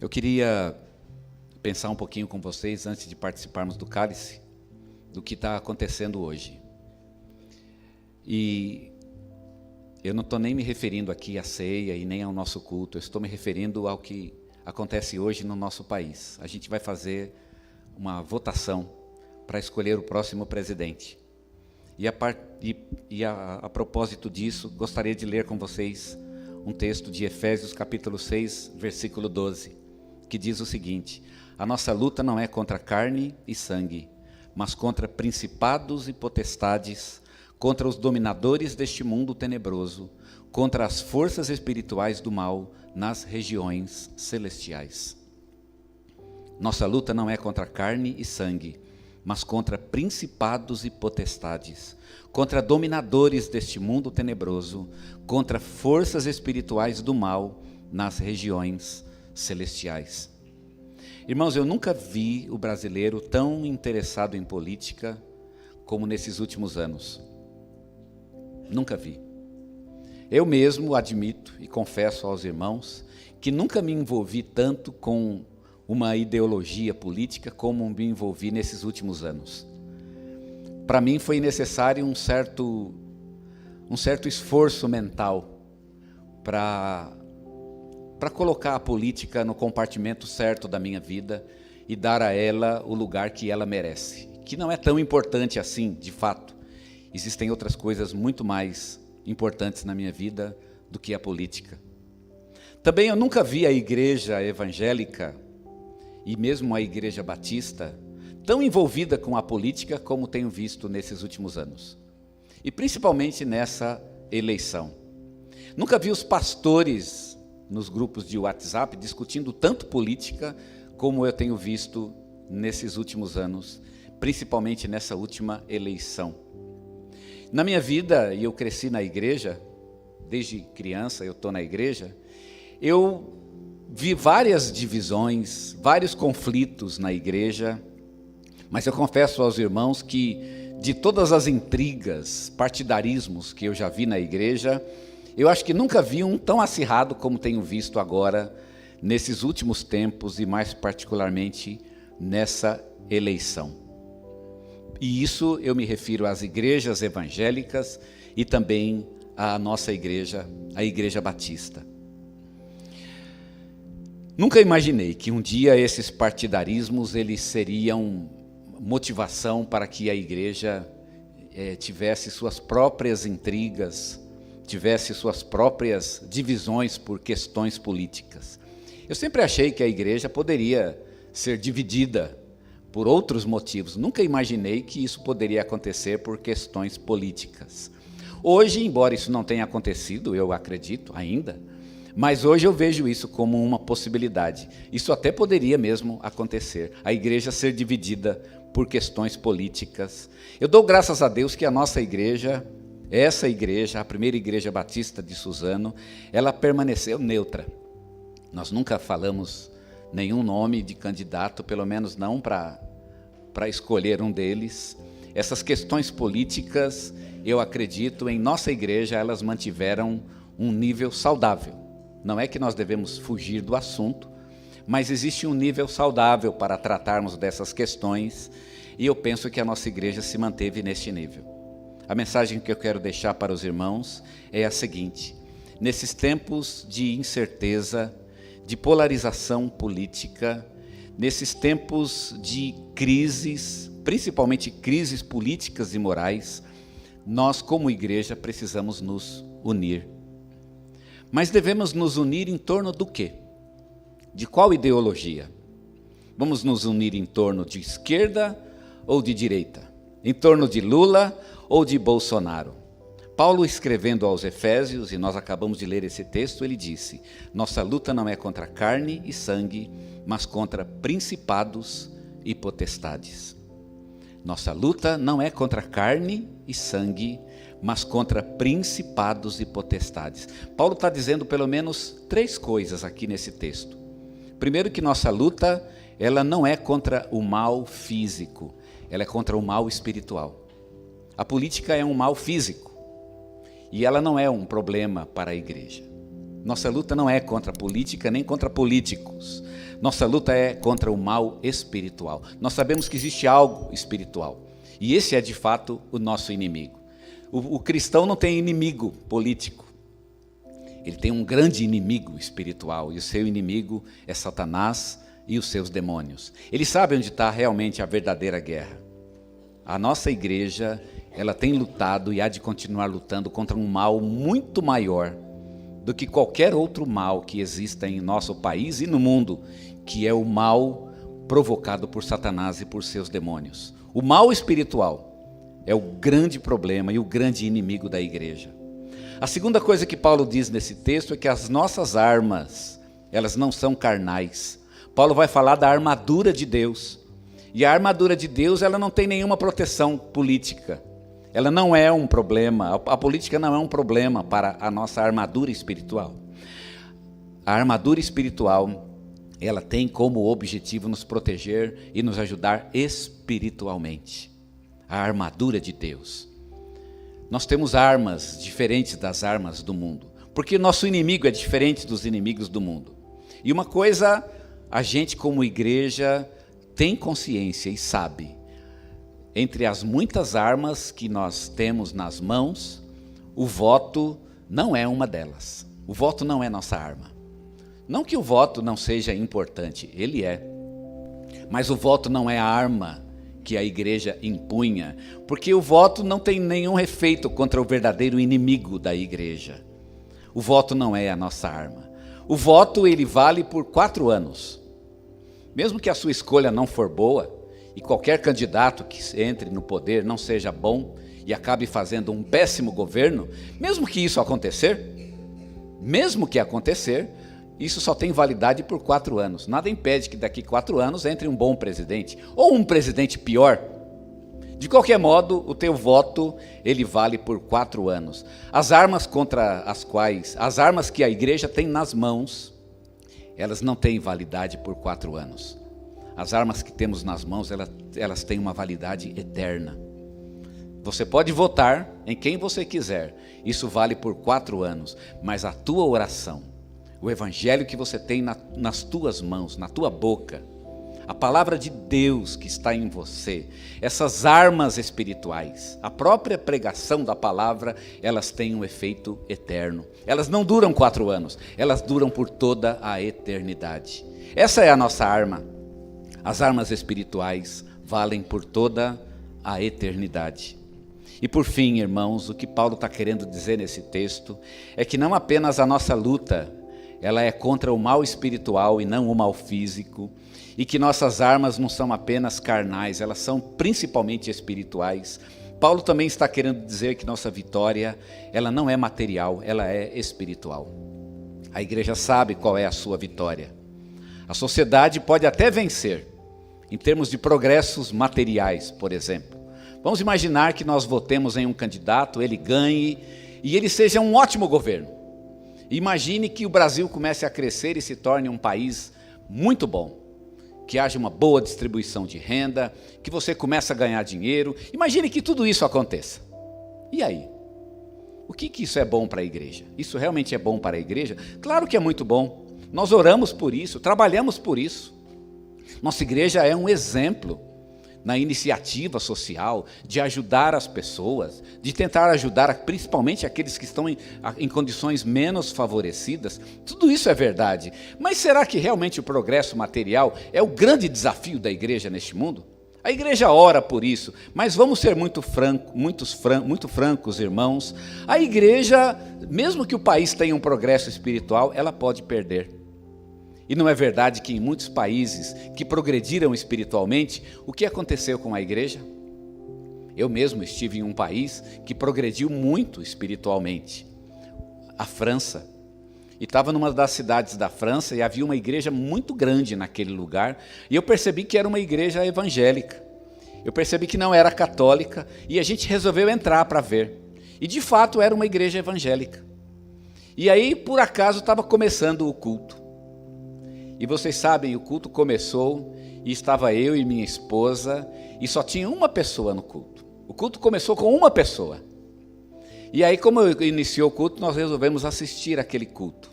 Eu queria pensar um pouquinho com vocês, antes de participarmos do cálice, do que está acontecendo hoje. E eu não estou nem me referindo aqui à ceia e nem ao nosso culto, eu estou me referindo ao que acontece hoje no nosso país. A gente vai fazer uma votação para escolher o próximo presidente. E a propósito disso, gostaria de ler com vocês um texto de Efésios capítulo 6, versículo 12, que diz o seguinte: a nossa luta não é contra carne e sangue, mas contra principados e potestades, contra os dominadores deste mundo tenebroso, contra as forças espirituais do mal nas regiões celestiais. Nossa luta não é contra carne e sangue, mas contra principados e potestades, contra dominadores deste mundo tenebroso, contra forças espirituais do mal nas regiões celestiais. Irmãos, eu nunca vi o brasileiro tão interessado em política como nesses últimos anos. Nunca vi. Eu mesmo admito e confesso aos irmãos que nunca me envolvi tanto com uma ideologia política como me envolvi nesses últimos anos. Para mim foi necessário um certo esforço mental para colocar a política no compartimento certo da minha vida e dar a ela o lugar que ela merece, que não é tão importante assim, de fato. Existem outras coisas muito mais importantes na minha vida do que a política. Também eu nunca vi a igreja evangélica e mesmo a igreja batista tão envolvida com a política como tenho visto nesses últimos anos. E principalmente nessa eleição. Nunca vi os pastores nos grupos de WhatsApp discutindo tanto política como eu tenho visto nesses últimos anos, principalmente nessa última eleição. Na minha vida, e eu cresci na igreja, desde criança eu estou na igreja, eu vi várias divisões, vários conflitos na igreja, mas eu confesso aos irmãos que de todas as intrigas, partidarismos que eu já vi na igreja, eu acho que nunca vi um tão acirrado como tenho visto agora, nesses últimos tempos e mais particularmente nessa eleição. E isso eu me refiro às igrejas evangélicas e também à nossa igreja, a Igreja Batista. Nunca imaginei que um dia esses partidarismos eles seriam motivação para que a igreja tivesse suas próprias intrigas, tivesse suas próprias divisões por questões políticas. Eu sempre achei que a igreja poderia ser dividida por outros motivos. Nunca imaginei que isso poderia acontecer por questões políticas. Hoje, embora isso não tenha acontecido, eu acredito ainda, mas hoje eu vejo isso como uma possibilidade. Isso até poderia mesmo acontecer, a igreja ser dividida por questões políticas. Eu dou graças a Deus que a nossa igreja, essa igreja, a primeira igreja batista de Suzano, ela permaneceu neutra. Nós nunca falamos nenhum nome de candidato, pelo menos não para escolher um deles. Essas questões políticas, eu acredito, em nossa igreja, elas mantiveram um nível saudável. Não é que nós devemos fugir do assunto, mas existe um nível saudável para tratarmos dessas questões, e eu penso que a nossa igreja se manteve neste nível. A mensagem que eu quero deixar para os irmãos é a seguinte: nesses tempos de incerteza, de polarização política, nesses tempos de crises, principalmente crises políticas e morais, nós como igreja precisamos nos unir. Mas devemos nos unir em torno do quê? De qual ideologia? Vamos nos unir em torno de esquerda ou de direita? Em torno de Lula ou de Bolsonaro? Paulo, escrevendo aos Efésios, e nós acabamos de ler esse texto, ele disse: nossa luta não é contra carne e sangue, mas contra principados e potestades. Nossa luta não é contra carne e sangue, mas contra principados e potestades. Paulo está dizendo pelo menos 3 coisas aqui nesse texto. Primeiro, que nossa luta, ela não é contra o mal físico, ela é contra o mal espiritual. A política é um mal físico. E ela não é um problema para a igreja. Nossa luta não é contra a política nem contra políticos. Nossa luta é contra o mal espiritual. Nós sabemos que existe algo espiritual. E esse é de fato o nosso inimigo. O cristão não tem inimigo político. Ele tem um grande inimigo espiritual. E o seu inimigo é Satanás e os seus demônios. Ele sabe onde está realmente a verdadeira guerra. A nossa igreja, ela tem lutado e há de continuar lutando contra um mal muito maior do que qualquer outro mal que exista em nosso país e no mundo, que é o mal provocado por Satanás e por seus demônios. O mal espiritual é o grande problema e o grande inimigo da igreja. A segunda coisa que Paulo diz nesse texto é que as nossas armas, elas não são carnais. Paulo vai falar da armadura de Deus. E a armadura de Deus, ela não tem nenhuma proteção política. Ela não é um problema, a política não é um problema para a nossa armadura espiritual. A armadura espiritual, ela tem como objetivo nos proteger e nos ajudar espiritualmente. A armadura de Deus. Nós temos armas diferentes das armas do mundo, porque nosso inimigo é diferente dos inimigos do mundo. E uma coisa, a gente como igreja tem consciência e sabe, entre as muitas armas que nós temos nas mãos, o voto não é uma delas. O voto não é nossa arma. Não que o voto não seja importante, ele é. Mas o voto não é a arma que a igreja empunha, porque o voto não tem nenhum efeito contra o verdadeiro inimigo da igreja. O voto não é a nossa arma. O voto, ele vale por 4 anos. Mesmo que a sua escolha não for boa, e qualquer candidato que entre no poder não seja bom e acabe fazendo um péssimo governo, mesmo que isso acontecer, isso só tem validade por 4 anos. Nada impede que daqui 4 anos entre um bom presidente, ou um presidente pior. De qualquer modo, o teu voto, ele vale por 4 anos. As armas as armas que a igreja tem nas mãos, elas não têm validade por 4 anos. As armas que temos nas mãos, elas têm uma validade eterna. Você pode votar em quem você quiser, isso vale por 4 anos, mas a tua oração, o evangelho que você tem nas tuas mãos, na tua boca, a palavra de Deus que está em você, essas armas espirituais, a própria pregação da palavra, elas têm um efeito eterno. Elas não duram 4 anos, elas duram por toda a eternidade. Essa é a nossa arma. As armas espirituais valem por toda a eternidade. E por fim, irmãos, o que Paulo está querendo dizer nesse texto é que não apenas a nossa luta, ela é contra o mal espiritual e não o mal físico, e que nossas armas não são apenas carnais, elas são principalmente espirituais. Paulo também está querendo dizer que nossa vitória, ela não é material, ela é espiritual. A igreja sabe qual é a sua vitória. A sociedade pode até vencer, em termos de progressos materiais, por exemplo. Vamos imaginar que nós votemos em um candidato, ele ganhe e ele seja um ótimo governo. Imagine que o Brasil comece a crescer e se torne um país muito bom, que haja uma boa distribuição de renda, que você comece a ganhar dinheiro. Imagine que tudo isso aconteça. E aí? O que isso é bom para a igreja? Isso realmente é bom para a igreja? Claro que é muito bom. Nós oramos por isso, trabalhamos por isso. Nossa igreja é um exemplo na iniciativa social de ajudar as pessoas, de tentar ajudar principalmente aqueles que estão em condições menos favorecidas. Tudo isso é verdade. Mas será que realmente o progresso material é o grande desafio da igreja neste mundo? A igreja ora por isso, mas vamos ser muito francos, irmãos. A igreja, mesmo que o país tenha um progresso espiritual, ela pode perder. E não é verdade que em muitos países que progrediram espiritualmente, o que aconteceu com a igreja? Eu mesmo estive em um país que progrediu muito espiritualmente, a França. E estava numa das cidades da França e havia uma igreja muito grande naquele lugar. E eu percebi que era uma igreja evangélica. Eu percebi que não era católica e a gente resolveu entrar para ver. E de fato era uma igreja evangélica. E aí, por acaso, estava começando o culto. E vocês sabem, o culto começou e estava eu e minha esposa e só tinha uma pessoa no culto. O culto começou com uma pessoa. E aí, como iniciou o culto, nós resolvemos assistir aquele culto.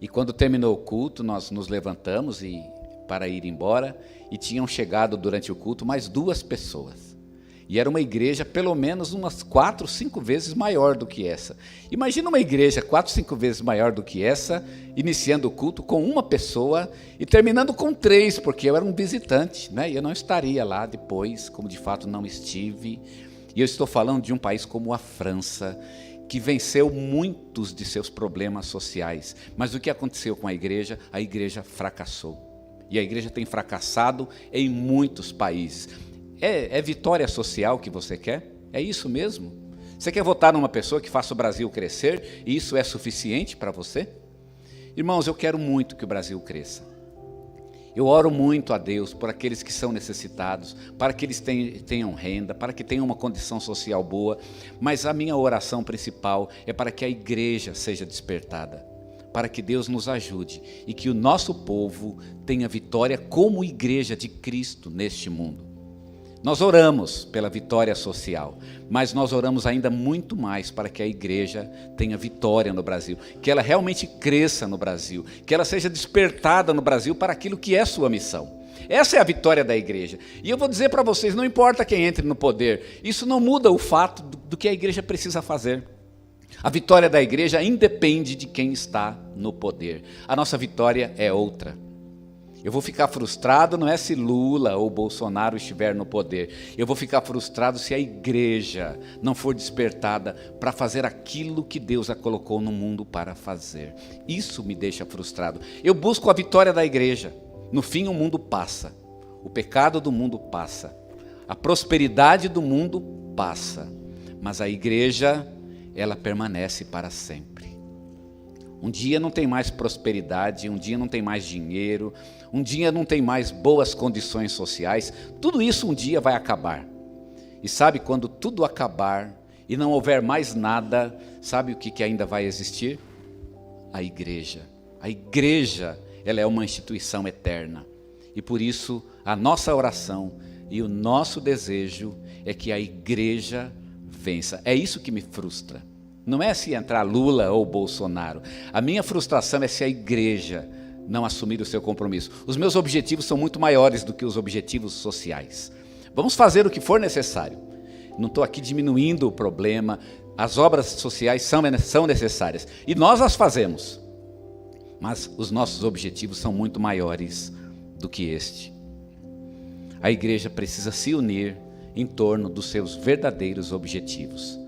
E quando terminou o culto, nós nos levantamos para ir embora, e tinham chegado durante o culto mais 2 pessoas. E era uma igreja pelo menos umas 4, 5 vezes maior do que essa. Imagina uma igreja 4, 5 vezes maior do que essa, iniciando o culto com 1 pessoa e terminando com 3, porque eu era um visitante, né? E eu não estaria lá depois, como de fato não estive. E eu estou falando de um país como a França, que venceu muitos de seus problemas sociais. Mas o que aconteceu com a igreja? A igreja fracassou. E a igreja tem fracassado em muitos países. É vitória social que você quer? É isso mesmo? Você quer votar numa pessoa que faça o Brasil crescer e isso é suficiente para você? Irmãos, eu quero muito que o Brasil cresça. Eu oro muito a Deus por aqueles que são necessitados, para que eles tenham renda, para que tenham uma condição social boa, mas a minha oração principal é para que a igreja seja despertada, para que Deus nos ajude e que o nosso povo tenha vitória como igreja de Cristo neste mundo. Nós oramos pela vitória social, mas nós oramos ainda muito mais para que a igreja tenha vitória no Brasil, que ela realmente cresça no Brasil, que ela seja despertada no Brasil para aquilo que é sua missão. Essa é a vitória da igreja. E eu vou dizer para vocês, não importa quem entre no poder, isso não muda o fato do que a igreja precisa fazer. A vitória da igreja independe de quem está no poder. A nossa vitória é outra. Eu vou ficar frustrado não é se Lula ou Bolsonaro estiver no poder. Eu vou ficar frustrado se a igreja não for despertada para fazer aquilo que Deus a colocou no mundo para fazer. Isso me deixa frustrado. Eu busco a vitória da igreja. No fim o mundo passa. O pecado do mundo passa. A prosperidade do mundo passa. Mas a igreja, ela permanece para sempre. Um dia não tem mais prosperidade, um dia não tem mais dinheiro, um dia não tem mais boas condições sociais. Tudo isso um dia vai acabar. E sabe quando tudo acabar e não houver mais nada, sabe o que ainda vai existir? A igreja. A igreja, ela é uma instituição eterna. E por isso a nossa oração e o nosso desejo é que a igreja vença. É isso que me frustra. Não é se entrar Lula ou Bolsonaro. A minha frustração é se a igreja não assumir o seu compromisso. Os meus objetivos são muito maiores do que os objetivos sociais. Vamos fazer o que for necessário. Não estou aqui diminuindo o problema. As obras sociais são necessárias. E nós as fazemos. Mas os nossos objetivos são muito maiores do que este. A igreja precisa se unir em torno dos seus verdadeiros objetivos.